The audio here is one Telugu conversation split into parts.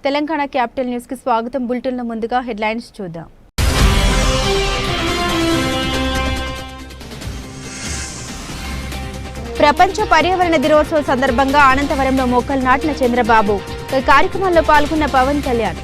తెలంగాణ క్యాపిటల్ న్యూస్ కి స్వాగతం. బులెటిన్ లో ముందుగా హెడ్లైన్స్ చూద్దాం. ప్రపంచ పర్యావరణ దినోత్సవం సందర్భంగా అనంతవరంలో మొక్కలు నాటిన చంద్రబాబు. కార్యక్రమంలో పాల్గొన్న పవన్ కళ్యాణ్.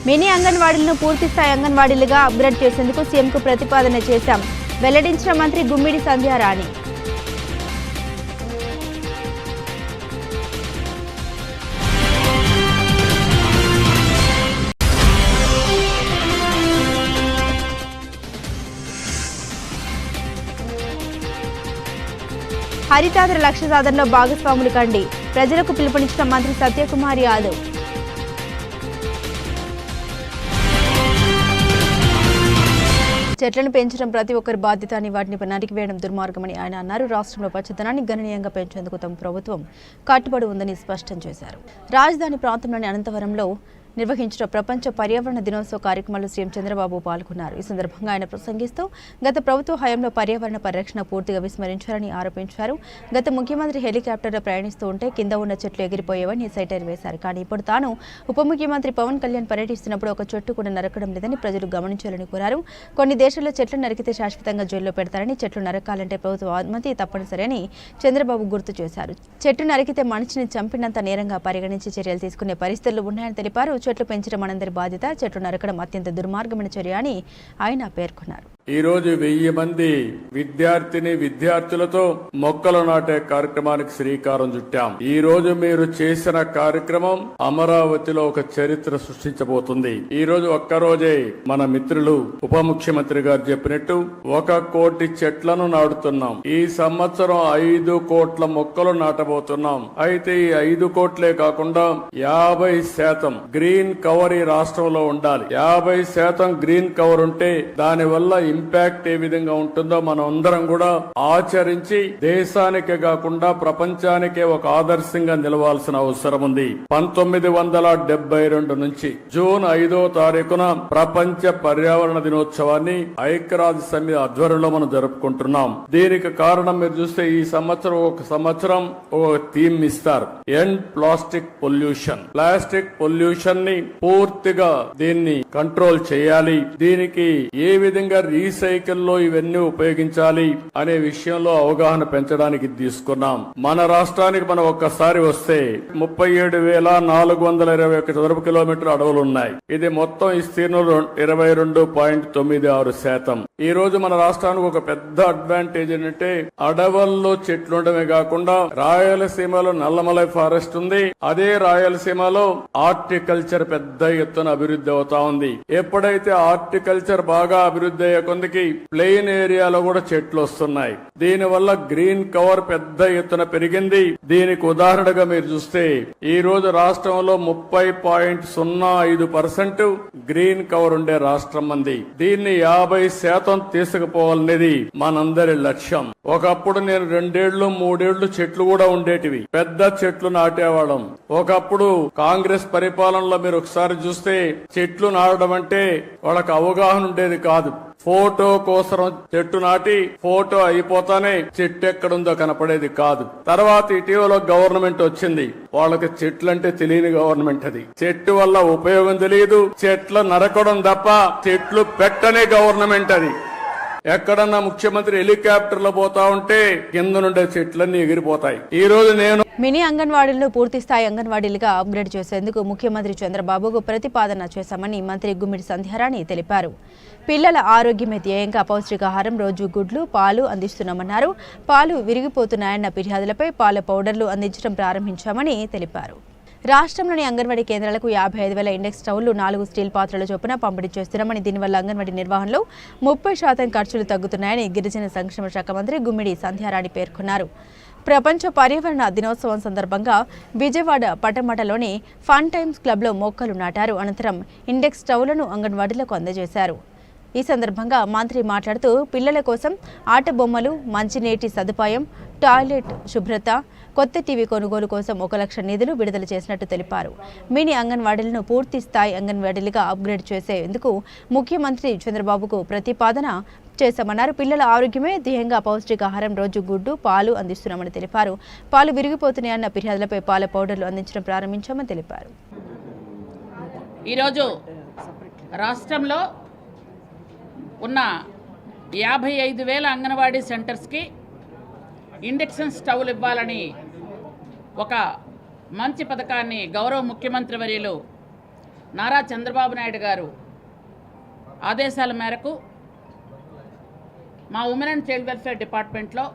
మినీ అంగన్వాడీలను పూర్తిస్థాయి అంగన్వాడీలుగా అప్గ్రేడ్ చేసేందుకు సీఎంకు ప్రతిపాదన చేశాం, వెల్లడించిన మంత్రి గుమ్మిడి సంధ్యారాణి. హరితాద్ర లక్ష్య సాధనలో భాగస్వాములు కండి, ప్రజలకు పిలుపునిచ్చిన మంత్రి సత్యకుమార్ యాదవ్. చెట్లను పెంచడం ప్రతి ఒక్కరి బాధ్యత అని, వాటిని నరికివేయడం దుర్మార్గమని ఆయన అన్నారు. రాష్ట్రంలో పచ్చదనాన్ని గణనీయంగా పెంచేందుకు తమ ప్రభుత్వం కట్టుబడి ఉందని స్పష్టం చేశారు. రాజధాని ప్రాంతంలోని అనంతవరంలో నిర్వహించిన ప్రపంచ పర్యావరణ దినోత్సవ కార్యక్రమంలో సీఎం చంద్రబాబు పాల్గొన్నారు. ఈ సందర్భంగా ఆయన ప్రసంగిస్తూ గత ప్రభుత్వ హయాంలో పర్యావరణ పరిరక్షణ పూర్తిగా విస్మరించారని ఆరోపించారు. గత ముఖ్యమంత్రి హెలికాప్టర్లో ప్రయాణిస్తూ ఉంటే కింద ఉన్న చెట్లు ఎగిరిపోయేవని సెటైర్ వేశారు. కానీ ఇప్పుడు తాను ఉప ముఖ్యమంత్రి పవన్ కళ్యాణ్ పర్యటిస్తున్నప్పుడు ఒక చెట్టు కూడా నరకడం లేదని ప్రజలు గమనించాలని కోరారు. కొన్ని దేశాల్లో చెట్లు నరికితే శాశ్వతంగా జైల్లో పెడతారని, చెట్లు నరకాలంటే ప్రభుత్వ అనుమతి తప్పనిసరి అని చంద్రబాబు గుర్తు చేశారు. చెట్టు నరికితే మనిషిని చంపినంత నేరంగా పరిగణించి చర్యలు తీసుకునే పరిస్థితులు ఉన్నాయని తెలిపారు. చెట్లు పెంచడం మనందరి బాధ్యత, చెట్లు నరకడం అత్యంత దుర్మార్గమైన చర్య అని ఆయన పేర్కొన్నారు. ఈ రోజు 1000 మంది విద్యార్థులతో మొక్కలు నాటే కార్యక్రమానికి శ్రీకారం చుట్టాం. ఈ రోజు మీరు చేసిన కార్యక్రమం అమరావతిలో ఒక చరిత్ర సృష్టించబోతుంది. ఈ రోజు ఒక్కరోజే మన మిత్రులు ఉప ముఖ్యమంత్రి గారు చెప్పినట్టు 1 కోటి చెట్లను నాటుతున్నాం. ఈ సంవత్సరం 5 కోట్ల మొక్కలు నాటబోతున్నాం. అయితే ఈ 5 కోట్లే కాకుండా 50% గ్రీన్ కవర్ ఈ రాష్ట్రంలో ఉండాలి. 50% గ్రీన్ కవర్ ఉంటే దానివల్ల ఇంపాక్ట్ ఏ విధంగా ఉంటుందో మనం అందరం కూడా ఆచరించి దేశానికే కాకుండా ప్రపంచానికే ఒక ఆదర్శంగా నిలవాల్సిన అవసరం ఉంది. 1972 నుంచి జూన్ 5వ తారీఖున ప్రపంచ పర్యావరణ దినోత్సవాన్ని ఐక్యరాజ్య సమితి ఆధ్వర్యంలో మనం జరుపుకుంటున్నాం. దీనికి కారణం మీరు చూస్తే ఈ సంవత్సరం ఒక థీమ్ ఇస్తారు, end plastic pollution. Plastic pollution ని పూర్తిగా దీన్ని కంట్రోల్ చేయాలి. దీనికి ఏ విధంగా రీసైకిల్ లో ఇవన్నీ ఉపయోగించాలి అనే విషయంలో అవగాహన పెంచడానికి తీసుకున్నాం. మన రాష్ట్రానికి మనం ఒక్కసారి వస్తే 37,421 చదరపు కిలోమీటర్ల అడవులు ఉన్నాయి. ఇది మొత్తం విస్తీర్ణంలో 22.96%. ఈ రోజు మన రాష్ట్రానికి ఒక పెద్ద అడ్వాంటేజ్ ఏంటంటే అడవుల్లో చెట్లు ఉండడమే కాకుండా రాయలసీమలో నల్లమలై ఫారెస్ట్ ఉంది. అదే రాయలసీమలో హార్టికల్చర్ పెద్ద ఎత్తున అభివృద్ధి అవుతా ఉంది. ఎప్పుడైతే హార్టికల్చర్ బాగా అభివృద్ధి అయ్యే కొందికి ప్లెయిన్ ఏరియాలో కూడా చెట్లు వస్తున్నాయి. దీనివల్ల గ్రీన్ కవర్ పెద్ద ఎత్తున పెరిగింది. దీనికి ఉదాహరణగా మీరు చూస్తే ఈ రోజు రాష్ట్రంలో 30.05% గ్రీన్ కవర్ ఉండే రాష్ట్రం మంది. దీన్ని 50% తీసుకుపోవాలనేది మనందరి లక్ష్యం. ఒకప్పుడు నేను 2 ఏళ్లు 3 ఏళ్లు చెట్లు కూడా ఉండేటివి, పెద్ద చెట్లు నాటేవాళ్ళం. ఒకప్పుడు కాంగ్రెస్ పరిపాలనలో మీరు ఒకసారి చూస్తే చెట్లు నాటడం అంటే వాళ్ళకి అవగాహన ఉండేది కాదు. ఫోటో కోసం చెట్టు నాటి ఫోటో అయిపోతానే చెట్టు ఎక్కడుందో కనపడేది కాదు. తర్వాత ఇటీవల గవర్నమెంట్ వచ్చింది, వాళ్ళకి చెట్లంటే తెలియని గవర్నమెంట్. అది చెట్టు వల్ల ఉపయోగం తెలియదు, చెట్లు నరకడం తప్ప చెట్లు పెట్టనే గవర్నమెంట్. అది ఎక్కడన్నా ముఖ్యమంత్రి హెలికాప్టర్ లో పోతా ఉంటే కింద నుండే చెట్లన్నీ ఎగిరిపోతాయి. ఈ రోజు నేను మినీ అంగన్వాడీలను పూర్తిస్థాయి అంగన్వాడీలుగా అప్గ్రేడ్ చేసేందుకు ముఖ్యమంత్రి చంద్రబాబుకు ప్రతిపాదన చేశామని మంత్రి గుమ్మిడి సంధ్యారాణి తెలిపారు. పిల్లల ఆరోగ్యమే ధ్యేయంగా పౌష్టికాహారం, రోజు గుడ్లు, పాలు అందిస్తున్నామన్నారు. పాలు విరిగిపోతున్నాయన్న ఫిర్యాదులపై పాల పౌడర్లు అందించడం ప్రారంభించామని తెలిపారు. రాష్ట్రంలోని అంగన్వాడీ కేంద్రాలకు 55,000 ఇండెక్స్ స్టవ్లు, 4 స్టీల్ పాత్రల చొప్పున పంపిణీ చేస్తున్నామని, దీనివల్ల అంగన్వాడీ నిర్వహణలో 30% ఖర్చులు తగ్గుతున్నాయని గిరిజన సంక్షేమ శాఖ మంత్రి గుమ్మిడి సంధ్యారాణి పేర్కొన్నారు. ప్రపంచ పర్యావరణ దినోత్సవం సందర్భంగా విజయవాడ పట్టమటలోని ఫన్ టైమ్స్ క్లబ్లో మొక్కలు నాటారు. అనంతరం ఇండెక్స్ స్టవ్లను అంగన్వాడీలకు అందజేశారు. ఈ సందర్భంగా మంత్రి మాట్లాడుతూ పిల్లల కోసం ఆట బొమ్మలు, మంచినీటి సదుపాయం, టాయిలెట్ శుభ్రత, కొత్త టీవీ కొనుగోలు కోసం 1 లక్ష నిధులు విడుదల చేసినట్టు తెలిపారు. మినీ అంగన్వాడీలను పూర్తి స్థాయి అంగన్వాడీలుగా అప్గ్రేడ్ చేసేందుకు ముఖ్యమంత్రి చంద్రబాబుకు ప్రతిపాదన చేశామన్నారు. పిల్లల ఆరోగ్యమే ధ్యేయంగా పౌష్టికాహారం, రోజు గుడ్డు, పాలు అందిస్తున్నామని తెలిపారు. పాలు విరిగిపోతున్నాయన్న ఫిర్యాదులపై పాల పౌడర్లు అందించడం ప్రారంభించామని తెలిపారు. ఈరోజు రాష్ట్రంలో ఉన్న 55,000 అంగన్వాడీ సెంటర్స్కి ఇండక్షన్ స్టవ్లు ఇవ్వాలని ఒక మంచి పథకాన్ని గౌరవ ముఖ్యమంత్రి వర్యులు నారా చంద్రబాబు నాయుడు గారు ఆదేశాల మేరకు మా ఉమెన్ అండ్ చైల్డ్ వెల్ఫేర్ డిపార్ట్మెంట్లో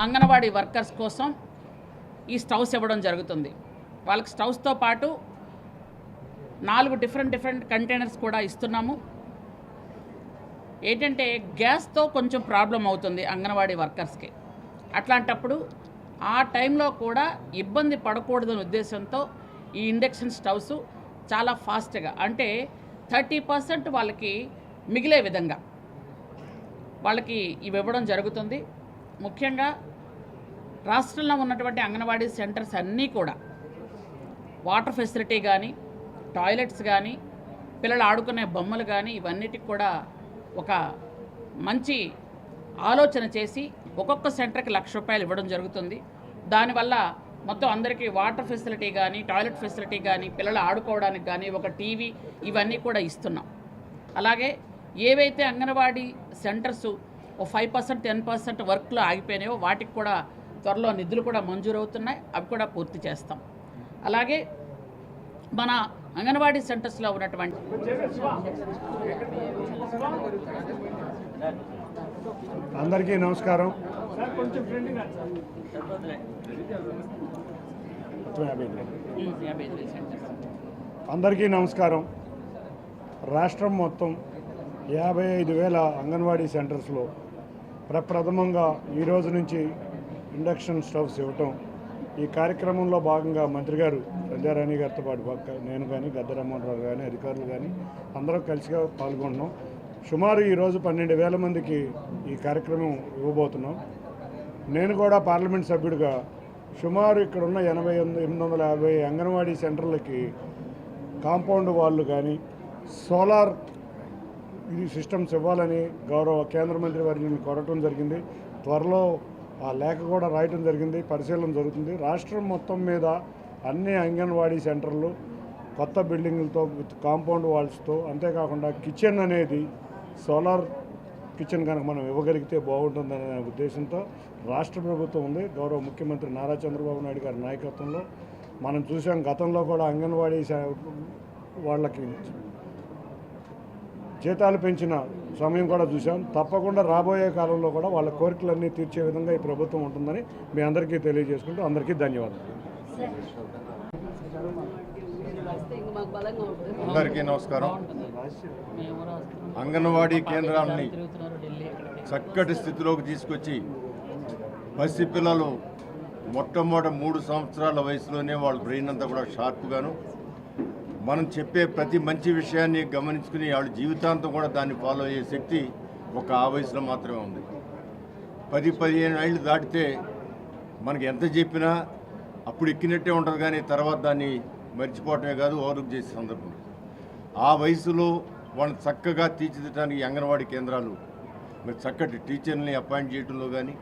అంగన్వాడీ వర్కర్స్ కోసం ఈ స్టవ్స్ ఇవ్వడం జరుగుతుంది. వాళ్ళకి స్టవ్స్తో పాటు 4 డిఫరెంట్ కంటైనర్స్ కూడా ఇస్తున్నాము. ఏంటంటే గ్యాస్తో కొంచెం ప్రాబ్లం అవుతుంది అంగన్వాడీ వర్కర్స్కి. అట్లాంటప్పుడు ఆ టైంలో కూడా ఇబ్బంది పడకూడదనే ఉద్దేశంతో ఈ ఇండక్షన్ స్టవ్స్ చాలా ఫాస్ట్గా, అంటే 30% వాళ్ళకి మిగిలే విధంగా వాళ్ళకి ఇవి ఇవ్వడం జరుగుతుంది. ముఖ్యంగా రాష్ట్రంలో ఉన్నటువంటి అంగన్వాడీ సెంటర్స్ అన్నీ కూడా వాటర్ ఫెసిలిటీ కానీ, టాయిలెట్స్ కానీ, పిల్లలు ఆడుకునే బొమ్మలు కానీ, ఇవన్నిటికి కూడా ఒక మంచి ఆలోచన చేసి ఒక్కొక్క సెంటర్కి ₹1,00,000 ఇవ్వడం జరుగుతుంది. దానివల్ల మొత్తం అందరికీ వాటర్ ఫెసిలిటీ కానీ, టాయిలెట్ ఫెసిలిటీ కానీ, పిల్లలు ఆడుకోవడానికి కానీ ఒక టీవీ, ఇవన్నీ కూడా ఇస్తున్నాం. అలాగే ఏవైతే అంగన్వాడీ సెంటర్స్ 5%, 10% వర్క్లో ఆగిపోయినాయో వాటికి కూడా త్వరలో నిధులు కూడా మంజూరు అవుతున్నాయి. అవి కూడా పూర్తి చేస్తాం. అలాగే మన అంగన్వాడీ సెంటర్స్లో ఉన్నటువంటి అందరికీ నమస్కారం. అందరికీ నమస్కారం. రాష్ట్రం మొత్తం 55,000 అంగన్వాడీ సెంటర్స్లో ప్రప్రథమంగా ఈరోజు నుంచి ఇండక్షన్ స్టవ్స్ ఇవ్వటం, ఈ కార్యక్రమంలో భాగంగా మంత్రి గారు సంధ్యారాణి గారితో పాటు నేను కానీ, గద్దరమ్మరావు కానీ, అధికారులు కానీ అందరూ కలిసిగా పాల్గొంటున్నాం. సుమారు ఈరోజు 12,000 మందికి ఈ కార్యక్రమం ఇవ్వబోతున్నాం. నేను కూడా పార్లమెంట్ సభ్యుడిగా సుమారు ఇక్కడ ఉన్న 850 అంగన్వాడీ సెంటర్లకి కాంపౌండ్ వాళ్ళు కానీ సోలార్ సిస్టమ్స్ ఇవ్వాలని గౌరవ కేంద్ర మంత్రి వారిని కోరటం జరిగింది. త్వరలో ఆ లేఖ కూడా రాయటం జరిగింది, పరిశీలన జరుగుతుంది. రాష్ట్రం మొత్తం మీద అన్ని అంగన్వాడీ సెంటర్లు కొత్త బిల్డింగులతో, కాంపౌండ్ వాల్స్తో, అంతేకాకుండా కిచెన్ అనేది సోలార్ కిచెన్ కనుక మనం ఇవ్వగలిగితే బాగుంటుందనే ఉద్దేశంతో రాష్ట్ర ప్రభుత్వం ఉంది. గౌరవ ముఖ్యమంత్రి నారా చంద్రబాబు నాయుడు గారి నాయకత్వంలో మనం చూసాం. గతంలో కూడా అంగన్వాడీ వాళ్ళకి జీతాలు పెంచిన సమయం కూడా చూసాం. తప్పకుండా రాబోయే కాలంలో కూడా వాళ్ళ కోరికలన్నీ తీర్చే విధంగా ఈ ప్రభుత్వం ఉంటుందని మీ అందరికీ తెలియజేసుకుంటూ అందరికీ ధన్యవాదాలు. అందరికీ నమస్కారం. అంగన్వాడీ కేంద్రాలని చక్కటి స్థితిలోకి తీసుకొచ్చి పసిపిల్లలు మొట్టమొదటి 3 సంవత్సరాల వయసులోనే వాళ్ళ బ్రెయిన్ అంతా కూడా షార్ప్గాను, మనం చెప్పే ప్రతి మంచి విషయాన్ని గమనించుకుని వాళ్ళ జీవితాంతం కూడా దాన్ని ఫాలో అయ్యే శక్తి ఒక ఆ వయసులో మాత్రమే ఉంది. 10-15 ఏళ్ళు దాటితే మనకి ఎంత చెప్పినా అప్పుడు ఎక్కినట్టే ఉంటుంది, కానీ తర్వాత దాన్ని మర్చిపోవటమే కాదు, ఓవర్లుక్ చేసే సందర్భం. ఆ వయసులో వాళ్ళని చక్కగా తీర్చిదిద్దడానికి అంగన్వాడీ కేంద్రాలు మరి చక్కటి టీచర్ని అపాయింట్ చేయడంలో కానీ,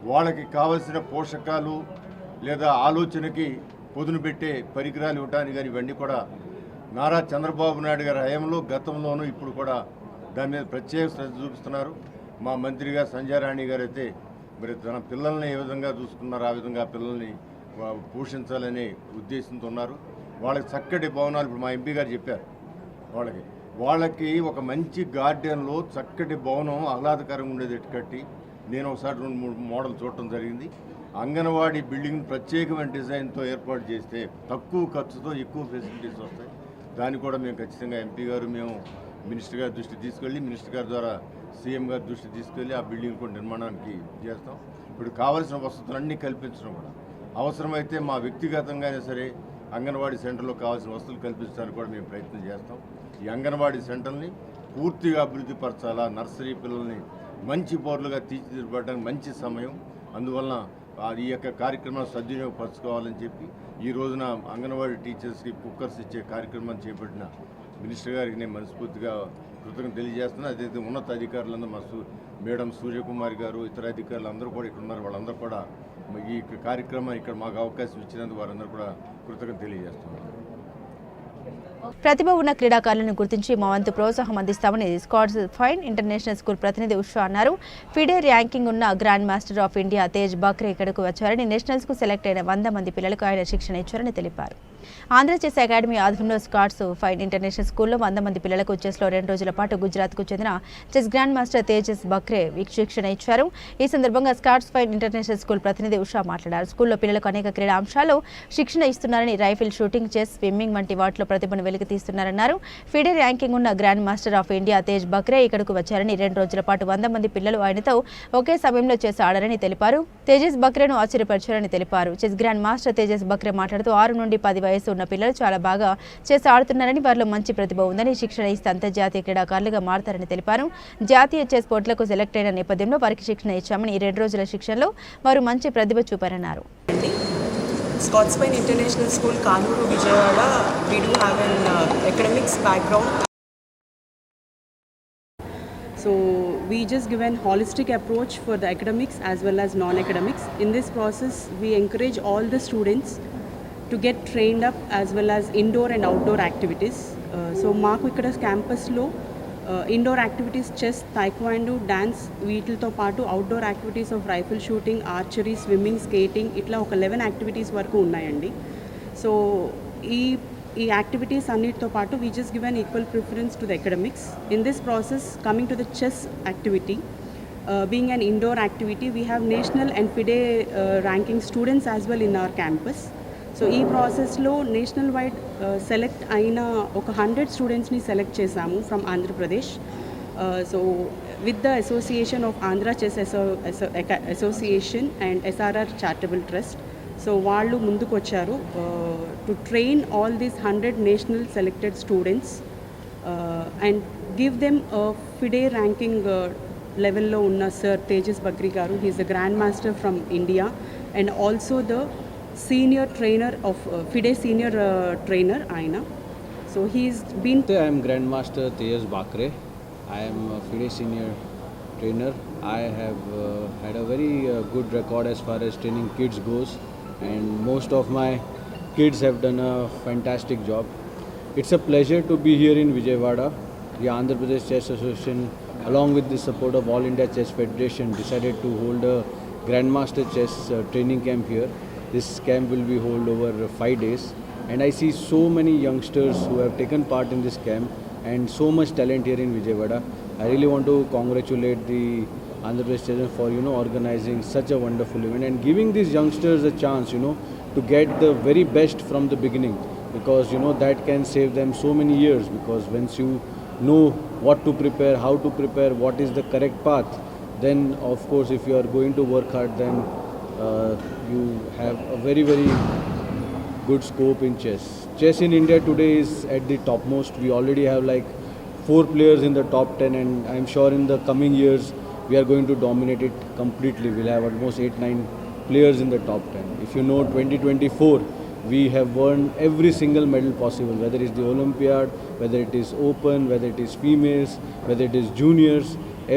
వాళ్ళకి కావలసిన పోషకాలు లేదా ఆలోచనకి పొదును పెట్టే పరికరాలు ఇవ్వడానికి కానీ, ఇవన్నీ కూడా నారా చంద్రబాబు నాయుడు గారి హయాంలో, గతంలోనూ ఇప్పుడు కూడా దాని మీద ప్రత్యేక శ్రద్ధ చూపిస్తున్నారు. మా మంత్రి గారు సంధ్యారాణి గారు అయితే మరి తన పిల్లల్ని ఏ విధంగా చూసుకున్నారో ఆ విధంగా పిల్లల్ని పోషించాలనే ఉద్దేశంతో ఉన్నారు. వాళ్ళకి చక్కటి భవనాలు ఇప్పుడు మా ఎంపీ గారు చెప్పారు. వాళ్ళకి ఒక మంచి గార్డెన్లో చక్కటి భవనం ఆహ్లాదకరంగా ఉండేది కట్టి నేను ఒకసారి 2-3 మోడల్ చూడటం జరిగింది. అంగన్వాడీ బిల్డింగ్ ప్రత్యేకమైన డిజైన్తో ఏర్పాటు చేస్తే తక్కువ ఖర్చుతో ఎక్కువ ఫెసిలిటీస్ వస్తాయి. దాన్ని కూడా మేము ఖచ్చితంగా ఎంపీ గారు మేము మినిస్టర్ గారి దృష్టి తీసుకెళ్ళి, మినిస్టర్ గారి ద్వారా సీఎం గారి దృష్టి తీసుకెళ్ళి ఆ బిల్డింగ్ కూడా నిర్మాణానికి చేస్తాం. ఇప్పుడు కావాల్సిన వసతులన్నీ కల్పించడం కూడా అవసరమైతే మా వ్యక్తిగతంగా అయినా సరే అంగన్వాడీ సెంటర్లో కావాల్సిన వసతులు కల్పించడానికి కూడా మేము ప్రయత్నం చేస్తాం. ఈ అంగన్వాడీ సెంటర్ని పూర్తిగా అభివృద్ధి పరచాలా, నర్సరీ పిల్లల్ని మంచి పౌరులుగా తీర్చిదిద్దడానికి మంచి సమయం. అందువలన ఈ యొక్క కార్యక్రమాన్ని సద్వినియోగపరచుకోవాలని చెప్పి ఈ రోజున అంగన్వాడీ టీచర్స్కి కుక్కర్స్ ఇచ్చే కార్యక్రమాన్ని చేపట్టిన మినిస్టర్ గారికి నేను మనస్ఫూర్తిగా కృతజ్ఞత తెలియజేస్తున్నాను. అదైతే ఉన్నత అధికారులందరూ మేడం సూర్యకుమారి గారు, ఇతర అధికారులు అందరూ కూడా ఇక్కడ ఉన్నారు. వాళ్ళందరూ కూడా ఈ కార్యక్రమం ఇక్కడ మాకు అవకాశం ఇచ్చినందుకు వారందరూ కూడా కృతజ్ఞత తెలియజేస్తున్నారు. ప్రతిభ ఉన్న క్రీడాకారులను గుర్తించి మా వంతు ప్రోత్సాహం అందిస్తామని స్కాట్స్ ఫైన్ ఇంటర్నేషనల్ స్కూల్ ప్రతినిధి ఉషా అన్నారు. ఫిడే ర్యాంకింగ్ ఉన్న grand master of India Tej Bakre ఇక్కడకు వచ్చారని, నేషనల్స్కు సెలెక్ట్ అయిన 100 మంది పిల్లలకు ఆయన శిక్షణ ఇచ్చారని తెలిపారు. ఆంధ్ర చెస్ అకాడమీ ఆధ్వర్యంలో స్కాట్స్ ఫైన్ ఇంటర్నేషనల్ స్కూల్లో 100 మంది పిల్లలకు చెస్లో 2 రోజుల పాటు గుజరాత్కు చెందిన చెస్ గ్రాండ్ మాస్టర్ తేజస్ బక్రే శిక్షణ ఇచ్చారు. ఈ సందర్భంగా స్కాట్స్ ఫైన్ ఇంటర్నేషనల్ స్కూల్ ప్రతినిధి ఉషా మాట్లాడారు. స్కూల్లో పిల్లలకు అనేక క్రీడా అంశాల్లో శిక్షణ ఇస్తున్నారని, రైఫిల్ షూటింగ్, చెస్, స్విమ్మింగ్ వంటి వాటిలో ప్రతిభను వెలికి తీస్తున్నారన్నారు. ఫిడే ర్యాంకింగ్ ఉన్న grand master of India Tej Bakre ఇక్కడకు వచ్చారని, 2 రోజుల పాటు 100 మంది పిల్లలు ఆయనతో ఒకే సమయంలో చెస్ ఆడారని తెలిపారు. తేజస్ బక్రేను ఆశ్చర్యపరిచారని తెలిపారు. చెస్ గ్రాండ్ మాస్టర్ తేజస్ బక్రే మాట్లాడుతూ 6 నుండి 10 వయసు ఉన్న పిల్లలు చాలా బాగా చెస్ ఆడుతున్నారని, వారిలో మంచి ప్రతిభ ఉందని, శిక్షణ ఇస్తే అంతర్జాతీయ క్రీడాకారులుగా మారతారని తెలిపారు. జాతీయ చెస్ పోటీలకు సెలెక్ట్ అయిన నేపథ్యంలో వారికి శిక్షణ ఇచ్చామని, ఈ 2 రోజుల శిక్షణలో వారు మంచి ప్రతిభ చూపారన్నారు. Scots Fine International School, Kanuru, Vijayawada, we do have an academics background. So we just give an holistic approach for the academics as well as non-academics. In this process, we encourage all the students to get trained up as well as indoor and outdoor activities. So maaku ikkada campus lo indoor activities chess, taekwondo, dance వీటితో పాటు outdoor activities of rifle shooting, archery, swimming, skating ఇట్లా ఒక 11 యాక్టివిటీస్ వరకు ఉన్నాయండి. సో ఈ యాక్టివిటీస్ అన్నిటితో పాటు we just give an equal preference to the academics. In this process coming to the chess activity, being an indoor activity, we have national and FIDE ranking students as well in our campus. So ఈ ప్రాసెస్లో నేషనల్ వైడ్ సెలెక్ట్ అయిన ఒక 100 స్టూడెంట్స్ని సెలెక్ట్ చేశాము from Andhra Pradesh. So with the association of Andhra chess association and SRR charitable trust. So వాళ్ళు ముందుకు వచ్చారు to train all these 100 national selected students and give them FIDE ranking లెవెల్లో ఉన్న sir Tejas Bakri garu. He is the grand master from India and also the senior trainer of FIDE senior trainer Aina. So he's been. I am Grandmaster Tejas Bakre. I am a FIDE senior trainer. I have had a very good record as far as training kids goes, and most of my kids have done a fantastic job. It's a pleasure to be here in Vijayawada. The Andhra Pradesh Chess Association, along with the support of All India Chess Federation, decided to hold a Grandmaster Chess training camp here. This camp will be held over 5 days, and I see so many youngsters who have taken part in this camp and so much talent here in Vijayawada. I really want to congratulate the Andhra Pradesh Chess for organizing such a wonderful event and giving these youngsters a chance to get the very best from the beginning, because that can save them so many years, because once you know what to prepare, how to prepare, what is the correct path, then of course if you are going to work hard, then you have a very, very good scope in chess. Chess in India today is at the topmost. We already have like 4 players in the top 10, and I'm sure in the coming years we are going to dominate it completely. We'll have almost 8-9 players in the top 10. If you know 2024, we have won every single medal possible, whether it's the Olympiad, whether it is Open, whether it is females, whether it is juniors.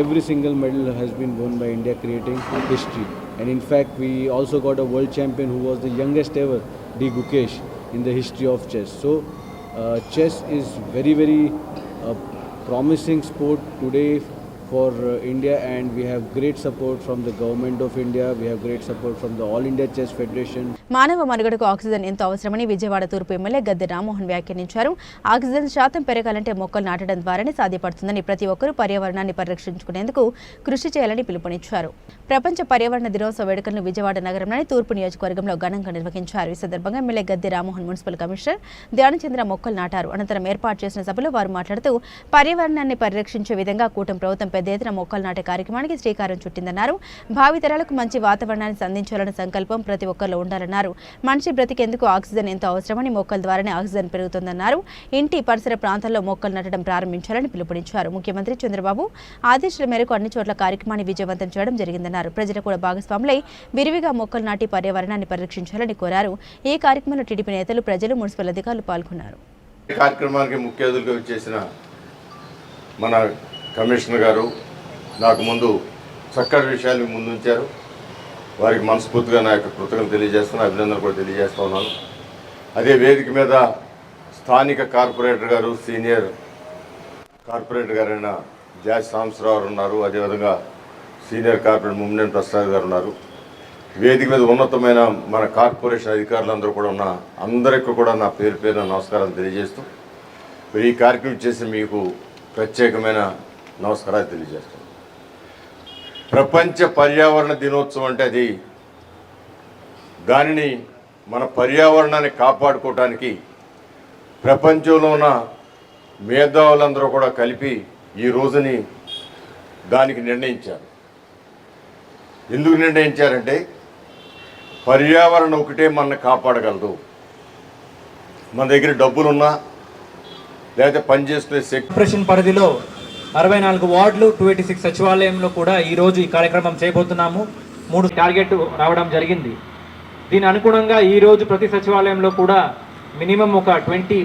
Every single medal has been won by India, creating history. And in fact, we also got a world champion who was the youngest ever, D. Gukesh, in the history of chess. So, chess is very, very promising sport today for India, and we have great support from the government of India. We have great support from the All India Chess Federation. మానవ మనుగడకు ఆక్సిజన్ ఎంతో అవసరమని విజయవాడ తూర్పు ఎమ్మెల్యే గద్దె రామ్మోహన్ వ్యాఖ్యానించారు. ఆక్సిజన్ శాతం పెరగాలంటే మొక్కలు నాటడం ద్వారానే సాధ్యపడుతుందని, ప్రతి ఒక్కరూ పర్యావరణాన్ని పరిరక్షించుకునేందుకు కృషి చేయాలని పిలుపునిచ్చారు. ప్రపంచ పర్యావరణ దినోత్సవ వేడుకలను విజయవాడ నగరంలోని తూర్పు నియోజకవర్గంలో ఘనంగా నిర్వహించారు. ఈ సందర్భంగా MLA Gadde Rammohan municipal commissioner Dhyanachandra మొక్కలు నాటారు. అనంతరం ఏర్పాటు చేసిన సభలో వారు మాట్లాడుతూ పర్యావరణాన్ని పరిరక్షించే విధంగా కూటమి ప్రభుత్వం పెద్ద ఎత్తున మొక్కలు నాటే కార్యక్రమానికి శ్రీకారం చుట్టిందన్నారు. భావితరాలకు మంచి వాతావరణాన్ని అందించాలన్న సంకల్పం ప్రతి ఒక్కరిలో ఉండాలన్నారు. మనిషి బ్రతికేందుకు ఆక్సిజన్ ఎంతో అవసరమని, మొక్కల ద్వారానే ఆక్సిజన్ పెరుగుతుందన్నారు. ఇంటి పరిసర ప్రాంతాల్లో మొక్కలు నాటడం ప్రారంభించాలని పిలుపునిచ్చారు. ముఖ్యమంత్రి చంద్రబాబు ఆదేశాల మేరకు అన్ని చోట్ల కార్యక్రమాన్ని విజయవంతం చేయడం జరిగిందన్నారు. ప్రజలు కూడా భాగస్వాములై విరివిగా మొక్కలు నాటి పర్యావరణాన్ని పరిరక్షించాలని కోరారు. ఈ కార్యక్రమంలో టీడీపీ నేతలు, ప్రజలు, మున్సిపల్ అధికారులు పాల్గొన్నారు. కార్యక్రమానికి ముఖ్య అతిథులుగా వచ్చేసిన మన కమిషనర్ గారు నాకు ముందు చక్కటి విషయాలు ముందుంచారు. వారికి మనస్ఫూర్తిగా నా యొక్క కృతజ్ఞతలు తెలియజేస్తున్నాను, అభినందనలు కూడా తెలియజేస్తూ ఉన్నాను. అదే వేదిక మీద స్థానిక కార్పొరేటర్ గారు, సీనియర్ కార్పొరేటర్ గారైన జాజ్ సాంబశివరావు ఉన్నారు. అదేవిధంగా సీనియర్ కార్పొరేటర్ ముమ్మినేని ప్రసాద్ గారు ఉన్నారు. వేదిక మీద ఉన్నతమైన మన కార్పొరేషన్ అధికారులందరూ కూడా ఉన్న అందరికీ కూడా నా పేరు పేరున నమస్కారాలు తెలియజేస్తూ ఈ కార్యక్రమం చేసి మీకు ప్రత్యేకమైన నమస్కారాలు తెలియజేస్తాను. ప్రపంచ పర్యావరణ దినోత్సవం అంటే అది దానిని మన పర్యావరణాన్ని కాపాడుకోవడానికి ప్రపంచంలో ఉన్న మేధావులందరూ కూడా కలిపి ఈ రోజుని దానికి నిర్ణయించారు. ఎందుకు నిర్ణయించారంటే పర్యావరణం ఒకటే మనల్ని కాపాడగలదు. మన దగ్గర డబ్బులున్నా లేకపోతే పనిచేసుకునే శక్తి కార్పొరేషన్ పరిధిలో 64 వార్డులు 286 సచివాలయంలో కూడా ఈరోజు ఈ కార్యక్రమం చేయబోతున్నాము. 3 టార్గెట్ రావడం జరిగింది. దీని అనుగుణంగా ఈరోజు ప్రతి సచివాలయంలో కూడా మినిమం ఒక 20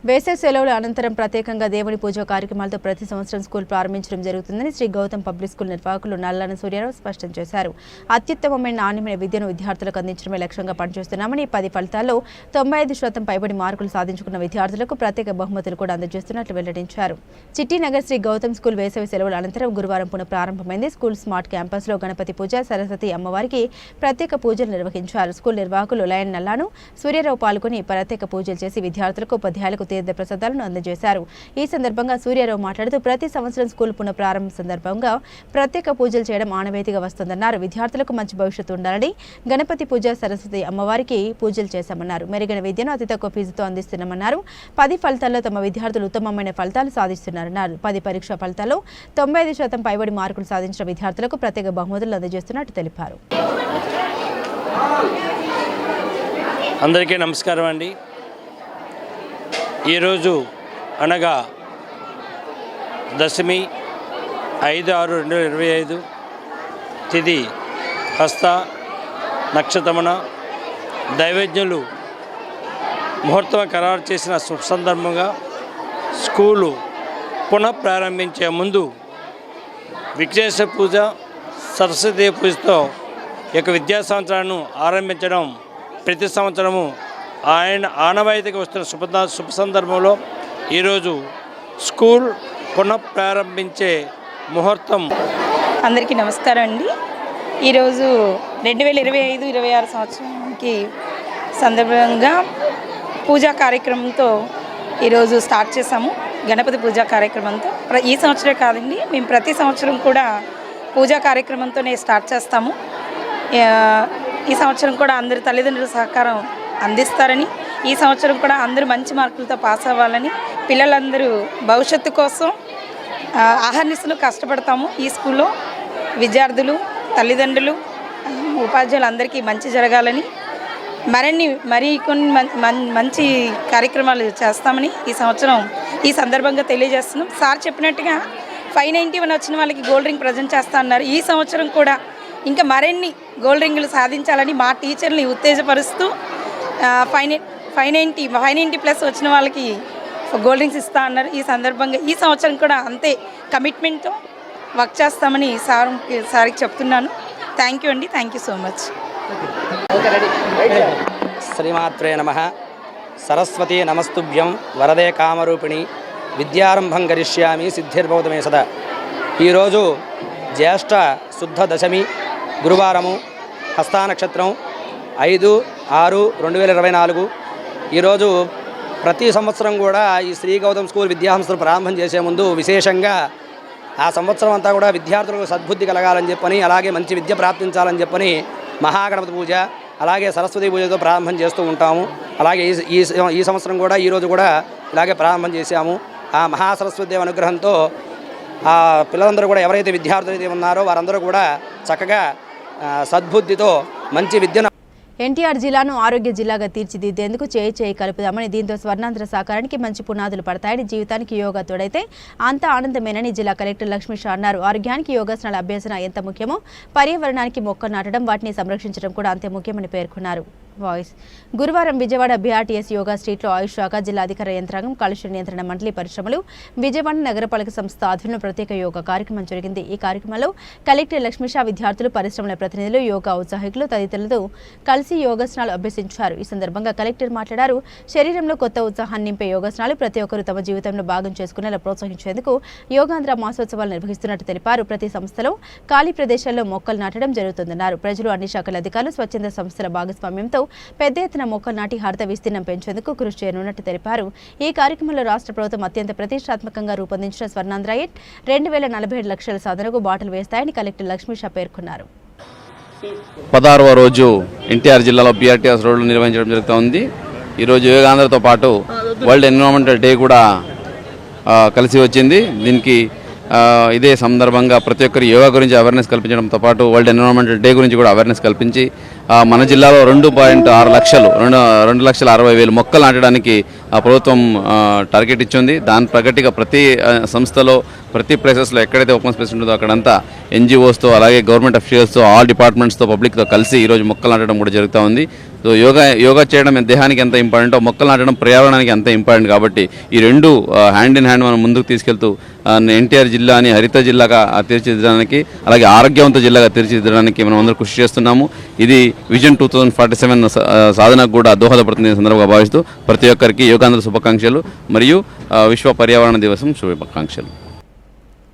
వేసవి సెలవుల అనంతరం ప్రత్యేకంగా దేవుని పూజ కార్యక్రమాలతో ప్రతి సంవత్సరం స్కూల్ ప్రారంభించడం జరుగుతుందని శ్రీ గౌతమ్ పబ్లిక్ స్కూల్ నిర్వాహకులు నల్లాన సూర్యారావు స్పష్టం చేశారు. అత్యుత్తమమైన నాణ్యమైన విద్యను విద్యార్థులకు అందించడమే లక్ష్యంగా పనిచేస్తున్నామని 10 ఫలితాల్లో 95% పైబడి మార్కులు సాధించుకున్న విద్యార్థులకు ప్రత్యేక బహుమతులు కూడా అందజేస్తున్నట్లు వెల్లడించారు. చిట్టినగర్ శ్రీ గౌతమ్ స్కూల్ వేసవి సెలవుల అనంతరం గురువారం పునః ప్రారంభమైంది. స్కూల్ స్మార్ట్ క్యాంపస్లో గణపతి పూజ, సరస్వతి అమ్మవారికి ప్రత్యేక పూజలు నిర్వహించారు. స్కూల్ నిర్వాహకులు లయన్ నల్లాను సూర్యారావు పాల్గొని ప్రత్యేక పూజలు చేసి విద్యార్థులకు ఉపాధ్యాయులకు తీర్థ ప్రసాదాలను అందజేశారు. ఈ సందర్భంగా సూర్యారావు మాట్లాడుతూ ప్రతి సంవత్సరం స్కూల్ పునః ప్రారంభం సందర్భంగా ప్రత్యేక పూజలు చేయడం ఆనవాయితీగా వస్తుందన్నారు. విద్యార్థులకు మంచి భవిష్యత్తు ఉండాలని గణపతి పూజ, సరస్వతి అమ్మవారికి పూజలు చేశామన్నారు. మెరుగైన విద్యను అతి తక్కువ ఫీజుతో అందిస్తున్నామన్నారు. 10 ఫలితాల్లో తమ విద్యార్థులు ఉత్తమమైన ఫలితాలు సాధిస్తున్నారన్నారు. 10 పరీక్షా ఫలితాల్లో 95% పైబడి మార్కులు సాధించిన విద్యార్థులకు ప్రత్యేక బహుమతులు అందజేస్తున్నట్టు తెలిపారు. అందరికీ నమస్కారం అండి. ఈరోజు అనగా దశమి 5/6/2025 తిథి హస్త నక్షత్రమున దైవజ్ఞులు ముహూర్తం ఖరారు చేసిన శుభ సందర్భంగా స్కూలు పునః ప్రారంభించే ముందు విఘ్నేశ్వర పూజ, సరస్వతి పూజతో ఈ యొక్క విద్యా సంవత్సరాన్ని ఆరంభించడం ప్రతి సంవత్సరము ఆయన ఆనవాయితీగా వస్తున్న శుభ సందర్భంలో ఈరోజు స్కూల్ పునః ప్రారంభించే ముహూర్తం. అందరికీ నమస్కారం అండి. ఈరోజు 2025-26 సంవత్సరానికి సందర్భంగా పూజా కార్యక్రమంతో ఈరోజు స్టార్ట్ చేసాము. గణపతి పూజా కార్యక్రమంతో ఈ సంవత్సరమే కాదండి, మేము ప్రతి సంవత్సరం కూడా పూజా కార్యక్రమంతోనే స్టార్ట్ చేస్తాము. ఈ సంవత్సరం కూడా అందరి తల్లిదండ్రుల సహకారం అందిస్తారని, ఈ సంవత్సరం కూడా అందరూ మంచి మార్కులతో పాస్ అవ్వాలని, పిల్లలందరూ భవిష్యత్తు కోసం అహర్నిశలు కష్టపడతాము. ఈ స్కూల్లో విద్యార్థులు, తల్లిదండ్రులు, ఉపాధ్యాయులు అందరికీ మంచి జరగాలని, మరి కొన్ని మంచి కార్యక్రమాలు చేస్తామని ఈ సందర్భంగా తెలియజేస్తున్నాం. సార్ చెప్పినట్టుగా 591 వచ్చిన వాళ్ళకి గోల్డ్ రింగ్ ప్రజెంట్ చేస్తా అన్నారు. ఈ సంవత్సరం కూడా ఇంకా మరిన్ని గోల్డ్ రింగులు సాధించాలని మా టీచర్ని ఉత్తేజపరుస్తూ 590+ వచ్చిన వాళ్ళకి గోల్డ్ రింగ్స్ ఇస్తా అన్నారు. ఈ సందర్భంగా ఈ సంవత్సరం కూడా అంతే కమిట్మెంట్తో వర్క్ చేస్తామని సార్కి చెప్తున్నాను. థ్యాంక్ యూ అండి. Thank you so much. శ్రీమాత్రే నమః. సరస్వతీ నమస్తుభ్యం వరదే కామరూపిణి విద్యారంభం కరిష్యామి సిద్ధిర్భవతు మే సదా. ఈరోజు జ్యేష్ఠ శుద్ధ దశమి, గురువారము, హస్తానక్షత్రం 5/6/2024. ఈరోజు ప్రతి సంవత్సరం కూడా ఈ శ్రీ గౌతమ్ స్కూల్ విద్యాసంస్థలు ప్రారంభం చేసే ముందు విశేషంగా ఆ సంవత్సరం అంతా కూడా విద్యార్థులకు సద్బుద్ధి కలగాలని చెప్పని, అలాగే మంచి విద్య ప్రాప్తించాలని చెప్పని మహాగణపతి పూజ, అలాగే సరస్వతి పూజతో ప్రారంభం చేస్తూ ఉంటాము. అలాగే ఈ సంవత్సరం కూడా ఈరోజు కూడా ఇలాగే ప్రారంభం చేశాము. ఆ మహాసరస్వతి దేవి అనుగ్రహంతో ఆ పిల్లలందరూ కూడా, ఎవరైతే విద్యార్థులు ఉన్నారో వారందరూ కూడా చక్కగా సద్బుద్ధితో మంచి విద్యను. ఎన్టీఆర్ జిల్లాను ఆరోగ్య జిల్లాగా తీర్చిదిద్దేందుకు చేయి కలుపుదామని, దీంతో స్వర్ణాంధ్ర సాకారానికి మంచి పునాదులు పడతాయని, జీవితానికి యోగా తోడైతే అంతా ఆనందమేనని జిల్లా కలెక్టర్ లక్ష్మీ షా అన్నారు. ఆరోగ్యానికి యోగాసనాల అభ్యసన ఎంత ముఖ్యమో పర్యావరణానికి మొక్క నాటడం, వాటిని సంరక్షించడం కూడా అంతే ముఖ్యమని పేర్కొన్నారు. వాయిస్ గురువారం విజయవాడ బీఆర్టీఎస్ యోగా స్ట్రీట్లో ఆయుష్ శాఖ జిల్లా అధికార యంత్రాంగం కాలుష్య నియంత్రణ మండలి పరిశ్రమలు విజయవాడ నగరపాలక సంస్థ ఆధ్వర్యంలో ప్రత్యేక యోగా కార్యక్రమం జరిగింది. ఈ కార్యక్రమంలో కలెక్టర్ లక్ష్మీషా, విద్యార్థులు, పరిశ్రమల ప్రతినిధులు, యోగా ఉత్సాహికులు తదితరులతో కలిసి యోగాసనాలు అభ్యసించారు. ఈ సందర్భంగా కలెక్టర్ మాట్లాడారు. శరీరంలో కొత్త ఉత్సాహాన్ని నింపే యోగాసనాలు ప్రతి ఒక్కరూ తమ జీవితంలో భాగం చేసుకునేలా ప్రోత్సహించేందుకు యోగాంధ్ర మాసోత్సవాలు నిర్వహిస్తున్నట్టు తెలిపారు. ప్రతి సంస్థలో ఖాళీ ప్రదేశాల్లో మొక్కలు నాటడం జరుగుతుందన్నారు. ప్రజలు, అన్ని శాఖల అధికారులు స్వచ్ఛంద సంస్థల భాగస్వామ్యంతో పెద్ద ఎత్తున మొక్కలు నాటి హరిత విస్తీర్ణం పెంచేందుకు కృషి చేయనున్నట్టు తెలిపారు. ఈ కార్యక్రమంలో రాష్ట్ర ప్రభుత్వం అత్యంత ప్రతిష్టాత్మకంగా రూపొందించిన స్వర్ణాంధ్రాయట్ 2047 లక్షల సాధనకు బాటలు వేస్తాయని కలెక్టర్ లక్ష్మీషా పేర్కొన్నారు. 16వ రోజు ఎన్టీఆర్ జిల్లాలో బీఆర్టీఎస్ రోడ్లు నిర్వహించడం జరుగుతోంది. ఈరోజు యోగాంధ్రతో పాటు వరల్డ్ ఎన్విరాన్మెంటల్ డే కూడా కలిసి వచ్చింది. దీనికి ఇదే సందర్భంగా ప్రతి ఒక్కరు యోగా గురించి అవేర్నెస్ కల్పించడంతో పాటు వరల్డ్ ఎన్విరాన్మెంటల్ డే గురించి కూడా అవేర్నెస్ కల్పించి మన జిల్లాలో 2.6 లక్షలు 2,60,000 మొక్కలు నాటడానికి ప్రభుత్వం టార్గెట్ ఇచ్చింది. దాని ప్రగతిగా ప్రతి సంస్థలో, ప్రతి ప్లేసెస్లో ఎక్కడైతే ఓపెన్ స్పేస్ ఉంటుందో అక్కడంతా ఎన్జిఓస్తో, అలాగే గవర్నమెంట్ అఫీషియల్స్తో, ఆల్ డిపార్ట్మెంట్స్తో, పబ్లిక్తో కలిసి ఈరోజు మొక్కలు నాటడం కూడా జరుగుతూ ఉంది. సో యోగా చేయడం దేహానికి ఎంత ఇంపార్టెంటో మొక్కలు నాటడం పర్యావరణానికి ఎంత ఇంపార్టెంట్. కాబట్టి ఈ రెండు హ్యాండ్ ఇన్ హ్యాండ్ మనం ముందుకు తీసుకెళ్తూ ఎన్టీఆర్ జిల్లాని హరిత జిల్లాగా తీర్చిదిద్దడానికి, అలాగే ఆరోగ్యవంత జిల్లాగా తీర్చిదిద్దడానికి మనం అందరూ కృషి చేస్తున్నాము. ఇది విజన్ 2047 సాధనకు కూడా దోహదపడుతుంది సందర్భంగా భావిస్తూ ప్రతి ఒక్కరికి యోగాంధ్ర శుభాకాంక్షలు మరియు విశ్వ పర్యావరణ దివసం శుభాకాంక్షలు.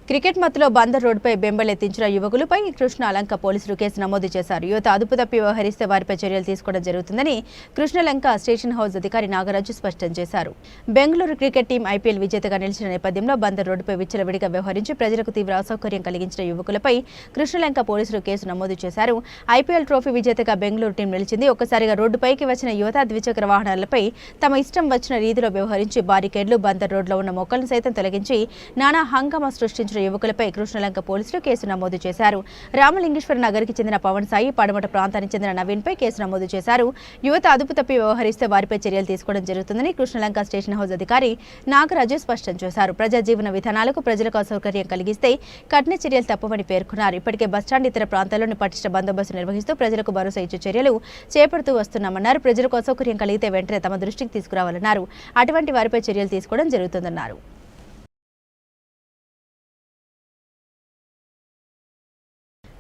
క్రికెట్ మత్తులో బందర్ రోడ్డుపై బెంబలెత్తించిన యువకులపై కృష్ణలంక పోలీసులు కేసు నమోదు చేశారు. యువత అదుపు తప్పి వ్యవహరిస్తే వారిపై చర్యలు తీసుకోవడం జరుగుతుందని కృష్ణలంక స్టేషన్ హౌస్ అధికారి నాగరాజు స్పష్టం చేశారు. బెంగళూరు క్రికెట్ టీం ఐపీఎల్ విజేతగా నిలిచిన నేపథ్యంలో బందర్ రోడ్డుపై విచ్చలవిడిగా వ్యవహరించి ప్రజలకు తీవ్ర అసౌకర్యం కలిగించిన యువకులపై కృష్ణలంక పోలీసులు కేసు నమోదు చేశారు. ఐపీఎల్ ట్రోఫీ విజేతగా బెంగళూరు టీం నిలిచింది. ఒక్కసారిగా రోడ్డుపైకి వచ్చిన యువత ద్విచక్ర వాహనాలపై తమ ఇష్టం వచ్చిన రీతిలో వ్యవహరించి బారికేడ్లు, బందర్ రోడ్లో ఉన్న మొక్కలను సైతం తొలగించి నానా హంగామా సృష్టించిన యువకులపై కృష్ణలంక పోలీసులు కేసు నమోదు చేశారు. రామలింగేశ్వర నగర్కి చెందిన పవన్ సాయి, పడమట ప్రాంతానికి చెందిన నవీన్పై కేసు నమోదు చేశారు. యువత అదుపు తప్పి వ్యవహరిస్తే వారిపై చర్యలు తీసుకోవడం జరుగుతుందని కృష్ణలంక స్టేషన్ హౌస్ అధికారి నాగరాజు స్పష్టం చేశారు. ప్రజా జీవన విధానాలకు ప్రజలకు అసౌకర్యం కలిగిస్తే కఠిన చర్యలు తప్పవని పేర్కొన్నారు. ఇప్పటికే బస్టాండ్, ఇతర ప్రాంతాల్లోని పటిష్ట బందోబస్తు నిర్వహిస్తూ ప్రజలకు భరోసా ఇచ్చే చర్యలు చేపడుతూ వస్తున్నామన్నారు. ప్రజలకు అసౌకర్యం కలిగితే వెంటనే తమ దృష్టికి తీసుకురావాలన్నారు. అటువంటి వారిపై చర్యలు తీసుకోవడం జరుగుతుందన్నారు.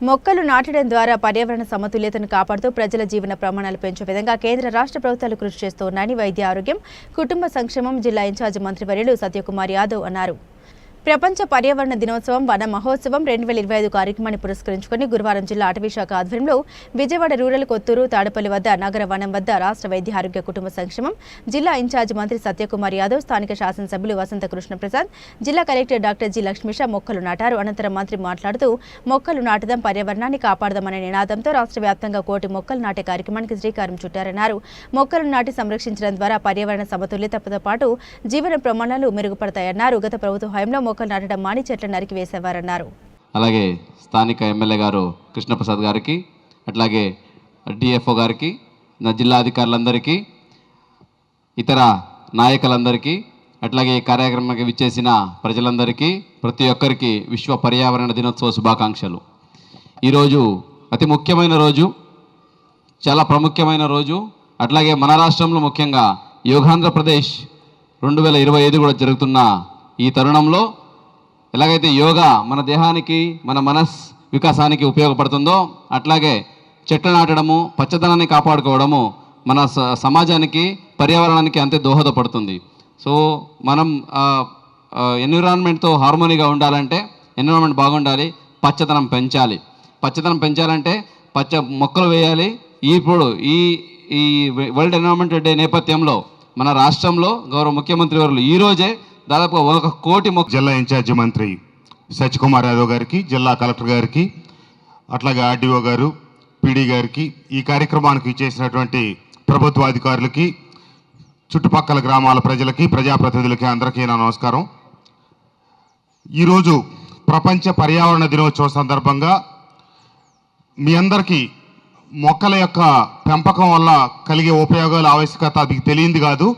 మొక్కలు నాటడం ద్వారా పర్యావరణ సమతుల్యతను కాపాడుతూ ప్రజల జీవన ప్రమాణాలు పెంచే విధంగా కేంద్ర, రాష్ట్ర ప్రభుత్వాలు కృషి చేస్తూ ఉన్నాయని వైద్య ఆరోగ్యం, కుటుంబ సంక్షేమం జిల్లా ఇన్ఛార్జి మంత్రివర్యులు సత్యకుమార్ యాదవ్ అన్నారు. ప్రపంచ పర్యావరణ దినోత్సవం వన మహోత్సవం 2025 కార్యక్రమాన్ని పురస్కరించుకుని గురువారం జిల్లా అటవీ శాఖ ఆధ్వర్యంలో విజయవాడ రూరల్, కొత్తూరు, తాడపల్లి వద్ద నగర వనం వద్ద రాష్ట్ర వైద్య ఆరోగ్య కుటుంబ సంక్షేమం జిల్లా ఇన్ఛార్జి మంత్రి సత్యకుమార్ యాదవ్, స్థానిక శాసనసభ్యులు వసంత కృష్ణప్రసాద్, జిల్లా కలెక్టర్ డాక్టర్ జి లక్ష్మీషా మొక్కలు నాటారు. అనంతరం మంత్రి మాట్లాడుతూ మొక్కలు నాటుదాం, పర్యావరణాన్ని కాపాడదామనే నినాదంతో రాష్ట్ర వ్యాప్తంగా 1 కోటి మొక్కలు నాటే కార్యక్రమానికి శ్రీకారం చుట్టారన్నారు. మొక్కలు నాటి సంరక్షించడం ద్వారా పర్యావరణ సమతుల్యతతో పాటు జీవన ప్రమాణాలు మెరుగుపడతాయన్నారు. గత ప్రభుత్వ హయాంలో మొక్కలు నాటడం మాని చెట్ల నరికి వేసేవారన్నారు. అలాగే స్థానిక ఎమ్మెల్యే గారు కృష్ణప్రసాద్ గారికి, అట్లాగే డిఎఫ్ఓ గారికి, నా జిల్లా అధికారులందరికీ, ఇతర నాయకులందరికీ, అట్లాగే ఈ కార్యక్రమానికి విచ్చేసిన ప్రజలందరికీ, ప్రతి ఒక్కరికి విశ్వ పర్యావరణ దినోత్సవ శుభాకాంక్షలు. ఈరోజు అతి ముఖ్యమైన రోజు, చాలా ప్రాముఖ్యమైన రోజు. అట్లాగే మన రాష్ట్రంలో ముఖ్యంగా యోగాంధ్రప్రదేశ్ 2025 కూడా జరుగుతున్న ఈ తరుణంలో ఎలాగైతే యోగా మన దేహానికి, మన మనస్ వికాసానికి ఉపయోగపడుతుందో అట్లాగే చెట్లు నాటడము, పచ్చదనాన్ని కాపాడుకోవడము మన సమాజానికి, పర్యావరణానికి అంతే దోహదపడుతుంది. సో మనం ఎన్విరాన్మెంట్తో హార్మోనీగా ఉండాలంటే, ఎన్విరాన్మెంట్ బాగుండాలి, పచ్చదనం పెంచాలి. పచ్చదనం పెంచాలంటే మొక్కలు వేయాలి. ఇప్పుడు ఈ వరల్డ్ ఎన్విరాన్మెంటల్ డే నేపథ్యంలో మన రాష్ట్రంలో గౌరవ ముఖ్యమంత్రి వర్యులు ఈరోజే దాదాపుగా 1 కోటి జిల్లా ఇన్ఛార్జి మంత్రి సత్యకుమార్ యాదవ్ గారికి, జిల్లా కలెక్టర్ గారికి, అట్లాగే ఆర్డీఓ గారు, పీడీ గారికి, ఈ కార్యక్రమానికి చేసినటువంటి ప్రభుత్వ అధికారులకి, చుట్టుపక్కల గ్రామాల ప్రజలకి, ప్రజాప్రతినిధులకి అందరికీ నా నమస్కారం. ఈరోజు ప్రపంచ పర్యావరణ దినోత్సవం సందర్భంగా మీ అందరికీ మొక్కల యొక్క పెంపకం వల్ల కలిగే ఉపయోగాల ఆవశ్యకత అది తెలియంది కాదు.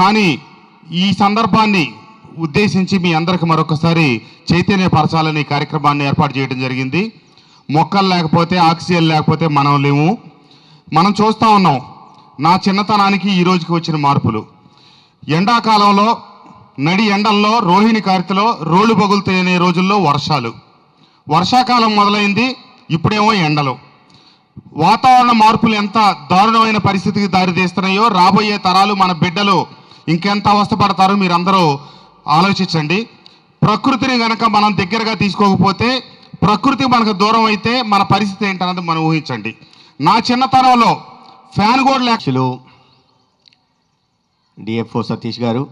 కానీ ఈ సందర్భాన్ని ఉద్దేశించి మీ అందరికి మరొకసారి చైతన్యపరచాలని కార్యక్రమాన్ని ఏర్పాటు చేయడం జరిగింది. మొక్కలు లేకపోతే, ఆక్సిజన్ లేకపోతే మనం లేము. మనం చూస్తూ ఉన్నాం నా చిన్నతనానికి ఈ రోజుకి వచ్చిన మార్పులు. ఎండాకాలంలో నడి ఎండల్లో రోహిణి కార్తెలో రోళ్లు పగులుతాయనే రోజుల్లో వర్షాలు, వర్షాకాలం మొదలైంది, ఇప్పుడేమో ఎండలు. వాతావరణ మార్పులు ఎంత దారుణమైన పరిస్థితికి దారితీస్తున్నాయో రాబోయే తరాలు మన బిడ్డలు ఇంకెంత అవస్థపడతారో మీరందరూ ఆలోచించండి. ప్రకృతిని గనక మనం దగ్గరగా తీసుకోకపోతే, ప్రకృతి మనకు దూరం అయితే మన పరిస్థితి ఏంటన్నది మనం ఊహించండి. నా చిన్నతనంలో ఫ్యాన్ కూడా అధ్యక్షులు డిఎఫ్ఓ సతీష్ గారు,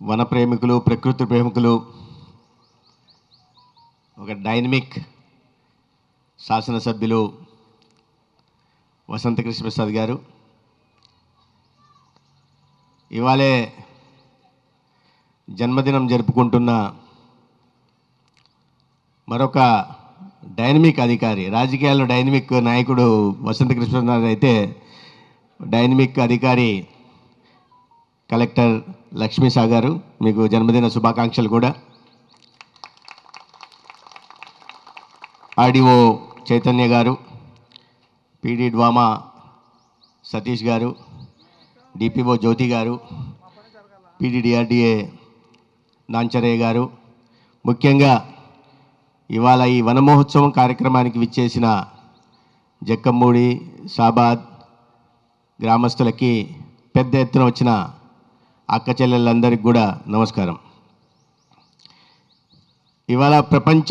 వన ప్రేమికులు, ప్రకృతి ప్రేమికులు, ఒక డైనమిక్ శాసనసభ్యులు వసంత కృష్ణప్రసాద్ గారు, ఇవాళే జన్మదినం జరుపుకుంటున్న మరొక డైనమిక్ అధికారి, రాజకీయాల్లో డైనమిక్ నాయకుడు వసంత కృష్ణప్రసాద్ అయితే డైనమిక్ అధికారి కలెక్టర్ లక్ష్మీ షా గారు, మీకు జన్మదిన శుభాకాంక్షలు కూడా. ఆర్డీఓ చైతన్య గారు, పీడీ డ్వామా సతీష్ గారు, డిపిఓ జ్యోతి గారు, పీడీడీఆర్డీఏ నాంచరయ్య గారు, ముఖ్యంగా ఇవాళ ఈ వన మహోత్సవం కార్యక్రమానికి విచ్చేసిన జక్కమ్మూడి, షాబాద్ గ్రామస్తులకి, పెద్ద ఎత్తున వచ్చిన అక్క చెల్లెళ్ళందరికీ కూడా నమస్కారం. ఇవాళ ప్రపంచ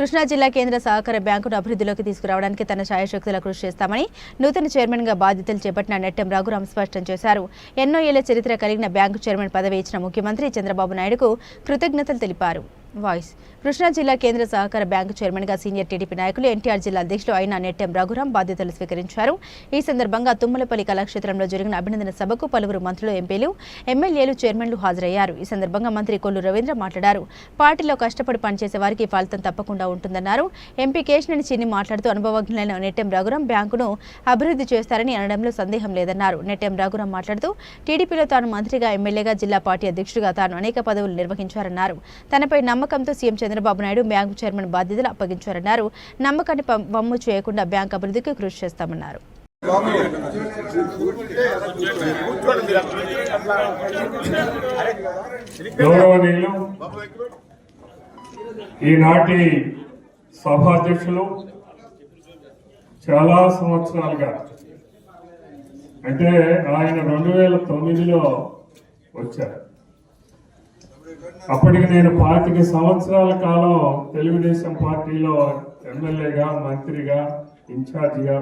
కృష్ణా జిల్లా కేంద్ర సహకార బ్యాంకును అభివృద్ధిలోకి తీసుకురావడానికి తన శాయశక్తుల కృషి చేస్తామని నూతన చైర్మన్గా బాధ్యతలు చేపట్టిన నెట్టెం రఘురాం స్పష్టం చేశారు. ఎన్నో ఏళ్ల చరిత్ర కలిగిన బ్యాంకు చైర్మన్ పదవి ఇచ్చిన ముఖ్యమంత్రి చంద్రబాబు నాయుడుకు కృతజ్ఞతలు తెలిపారు. వాయిస్ కృష్ణా జిల్లా కేంద్ర సహకార బ్యాంకు చైర్మన్గా సీనియర్ టీడీపీ నాయకులు ఎన్టీఆర్ జిల్లా అధ్యక్షులు అయిన నెట్టెం రఘురాం బాధ్యతలు స్వీకరించారు. ఈ సందర్భంగా తుమ్మలపల్లి కళాక్షేత్రంలో జరిగిన అభినందన సభకు పలువురు మంత్రులు, ఎంపీలు, ఎమ్మెల్యేలు, చైర్మన్లు హాజరయ్యారు. ఈ సందర్భంగా మంత్రి కొల్లు రవీంద్ర మాట్లాడారు. పార్టీలో కష్టపడి పనిచేసే వారికి ఫలితం తప్పకుండా ఉంటుందన్నారు. ఎంపీ కేశినేని చిన్ని మాట్లాడుతూ అనుభవజ్ఞులైన నెట్టెం రఘురాం బ్యాంకును అభివృద్ధి చేస్తారని అనడంలో సందేహం లేదన్నారు. నెట్టెం రఘురాం మాట్లాడుతూ టీడీపీలో తాను మంత్రిగా, ఎమ్మెల్యేగా, జిల్లా పార్టీ అధ్యక్షుడిగా తాను అనేక పదవులు నిర్వహించారన్నారు. తనపై నమ్మకంతో CM Chandrababu Naidu bank chairman బాధ్యతలు అప్పగించారన్నారు. నమ్మకాన్ని వమ్ము చేయకుండా బ్యాంకు అభివృద్ధికి కృషి చేస్తామన్నారు. గౌరవనీయులు ఈనాటి సభాధ్యక్షులు చాలా సంవత్సరాలుగా, అంటే ఆయన 2009లో వచ్చారు. అప్పటికి నేను 25 సంవత్సరాల కాలం తెలుగుదేశం పార్టీలో ఎమ్మెల్యేగా, మంత్రిగా, ఇన్ఛార్జిగా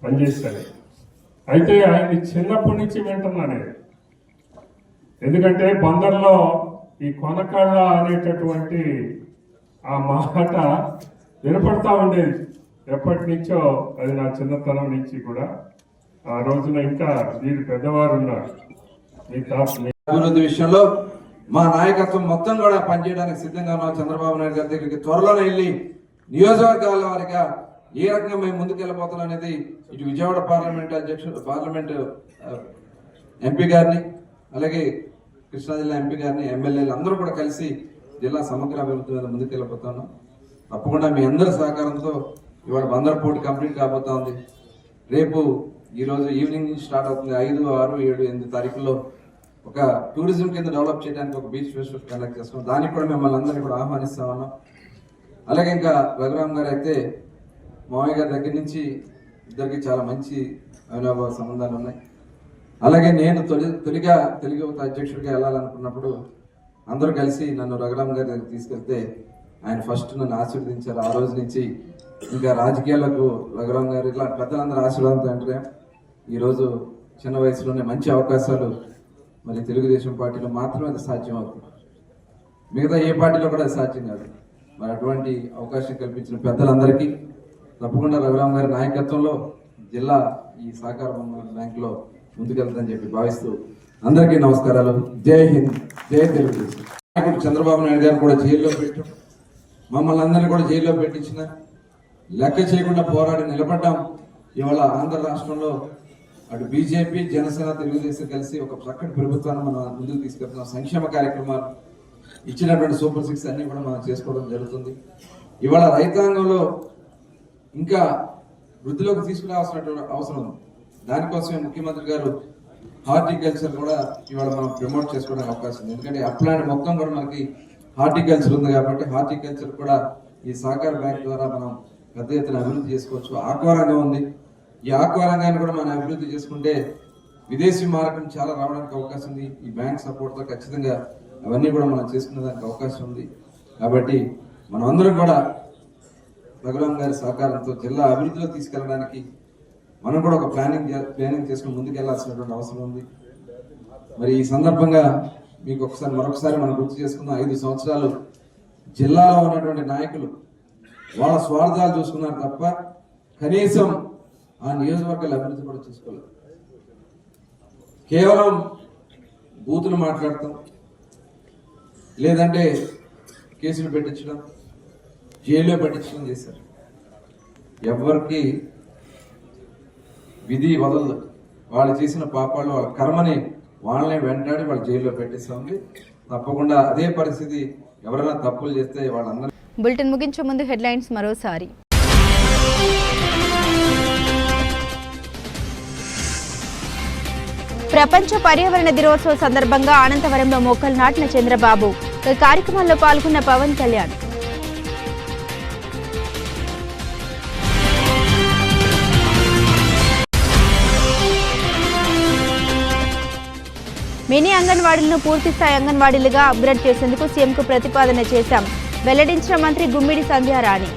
పనిచేశాను. అయితే ఆయన్ని చిన్నప్పటి నుంచి వింటున్నాను. ఎందుకంటే బందర్లో ఈ కొనకళ్ళ అనేటటువంటి ఆ మాట వినపడతా ఉండేది ఎప్పటి నుంచో. అది నా చిన్నతనం నుంచి కూడా. ఆ రోజున ఇంకా వీరు పెద్దవారు ఉన్నారు. అభివృద్ధి విషయంలో మా నాయకత్వం మొత్తం కూడా పనిచేయడానికి సిద్ధంగా ఉన్నాం. చంద్రబాబు నాయుడు గారి దగ్గరికి త్వరలోనే వెళ్ళి నియోజకవర్గాల వారిగా ఏ రకంగా మేము ముందుకెళ్ళబోతున్నాం అనేది ఇటు విజయవాడ పార్లమెంట్ ఎంపీ గారిని, అలాగే కృష్ణా జిల్లా ఎంపీ గారిని, ఎమ్మెల్యేలు అందరూ కూడా కలిసి జిల్లా సమగ్ర అభివృద్ధి మీద ముందుకెళ్ళబోతున్నాం. తప్పకుండా మీ అందరి సహకారంతో ఇవాళ బందర్ పోర్ట్ కంప్లీట్ కాబోతా ఉంది. రేపు ఈరోజు ఈవినింగ్ నుంచి స్టార్ట్ అవుతుంది. 5, 6, 7, 8 తారీఖుల్లో ఒక టూరిజం కింద డెవలప్ చేయడానికి ఒక బీచ్ ఫెస్టివల్ కండక్ట్ చేస్తున్నాం. దానికి కూడా మిమ్మల్ని అందరినీ కూడా ఆహ్వానిస్తా ఉన్నాం. అలాగే ఇంకా రఘురామ్ గారు అయితే మావయ్య గారి దగ్గర నుంచి ఇద్దరికి చాలా మంచి అవినాభావ సంబంధాలు ఉన్నాయి. అలాగే నేను తొలిగా తెలుగు యువత అధ్యక్షుడిగా వెళ్ళాలనుకున్నప్పుడు అందరూ కలిసి నన్ను రఘురామ్ గారి దగ్గర తీసుకెళ్తే ఆయన ఫస్ట్ నన్ను ఆశీర్వదించారు. ఆ రోజు నుంచి ఇంకా రాజకీయాలకు రఘురామ్ గారు ఇట్లా పెద్దలందరూ ఆశీర్వాదంతో అంటే ఈరోజు చిన్న వయసులోనే మంచి అవకాశాలు మరి తెలుగుదేశం పార్టీలో మాత్రమే అది సాధ్యం అవుతుంది. మిగతా ఏ పార్టీలో కూడా అది సాధ్యం కాదు. మరి అటువంటి అవకాశం కల్పించిన పెద్దలందరికీ తప్పకుండా రఘురామ్ గారి నాయకత్వంలో జిల్లా ఈ సహకార బ్యాంకులో ముందుకెళ్తుందని చెప్పి భావిస్తూ అందరికీ నమస్కారాలు. జై హింద్, జై తెలుగుదేశం. నాయకుడు చంద్రబాబు నాయుడు గారు కూడా జైల్లో పెట్టాం, మమ్మల్ని అందరినీ కూడా జైల్లో పెట్టించిన, లెక్క చేయకుండా పోరాడి నిలబడ్డాం. ఇవాళ ఆంధ్ర రాష్ట్రంలో అటు బీజేపీ, జనసేన, తెలుగుదేశం కలిసి ఒక చక్కటి ప్రభుత్వాన్ని మనం ముందుకు తీసుకెళ్తున్నాం. సంక్షేమ కార్యక్రమాలు ఇచ్చినటువంటి సూపర్ 6 అన్ని కూడా మనం చేసుకోవడం జరుగుతుంది. ఇవాళ రైతాంగంలో ఇంకా వృద్ధిలోకి తీసుకురావాల్సిన అవసరం ఉంది. దానికోసమే ముఖ్యమంత్రి గారు హార్టికల్చర్ కూడా ఇవాళ మనం ప్రమోట్ చేసుకోవడానికి అవకాశం ఉంది. ఎందుకంటే అప్లాండ్ మొత్తం కూడా మనకి హార్టికల్చర్ ఉంది కాబట్టి హార్టికల్చర్ కూడా ఈ సహకార బ్యాంక్ ద్వారా మనం పెద్ద ఎత్తున అభివృద్ధి చేసుకోవచ్చు. ఆక్వా రంగం ఉంది. ఈ ఆక్వా రంగాన్ని కూడా మనం అభివృద్ధి చేసుకుంటే విదేశీ మార్గం చాలా రావడానికి అవకాశం ఉంది. ఈ బ్యాంక్ సపోర్ట్తో ఖచ్చితంగా అవన్నీ కూడా మనం చేసుకునే దానికి అవకాశం ఉంది. కాబట్టి మనం అందరం కూడా రఘురామ్ గారి సహకారంతో జిల్లా అభివృద్ధిలో తీసుకెళ్ళడానికి మనం కూడా ఒక ప్లానింగ్ చేసుకుని ముందుకెళ్లాల్సినటువంటి అవసరం ఉంది. మరి ఈ సందర్భంగా మీకు మరొకసారి మనం గుర్తు చేసుకున్న 5 సంవత్సరాలు జిల్లాలో ఉన్నటువంటి నాయకులు వాళ్ళ స్వార్థాలు చూసుకున్నారు తప్ప కనీసం ఆ నియోజకవర్గాల అభివృద్ధి కూడా చూసుకోలేదు. కేవలం బూతులు మాట్లాడటం, లేదంటే కేసులు పెట్టించడం, జైల్లో పెట్టించడం చేశారు. ఎవరికి విధి వదలదు. వాళ్ళు చేసిన పాపాలు వాళ్ళ కర్మని వాళ్ళనే వెంటాడి వాళ్ళు జైల్లో పెట్టిస్తుంది. తప్పకుండా అదే పరిస్థితి ఎవరైనా తప్పులు చేస్తే వాళ్ళందరూ. బులెటిన్ ముగించే ముందు హెడ్లైన్స్ మరోసారి. ప్రపంచ పర్యావరణ దినోత్సవ సందర్భంగా అనంతవరంలో మొక్కలు నాటిన చంద్రబాబు. ఈ కార్యక్రమంలో పాల్గొన్న పవన్ కళ్యాణ్. మినీ అంగన్వాడీలను పూర్తిస్థాయి అంగన్వాడీలుగా అప్గ్రేడ్ చేసేందుకు సీఎంకు ప్రతిపాదన చేశాం, వెల్లడించిన మంత్రి గుమ్మిడి సంధ్యారాణి.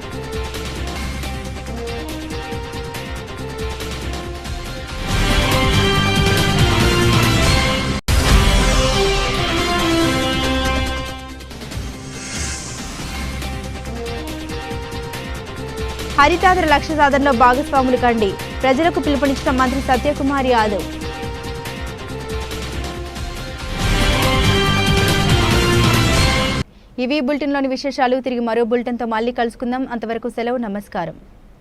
హరితాంధ్ర లక్ష్య సాధనలో భాగస్వాములు కండి, ప్రజలకు పిలుపునిచ్చిన మంత్రి సత్యకుమార్ యాదవ్. ఇవి బులెటిన్లోని విశేషాలు. తిరిగి మరో బులెటిన్తో మళ్ళీ కలుసుకుందాం. అంతవరకు సెలవు. నమస్కారం.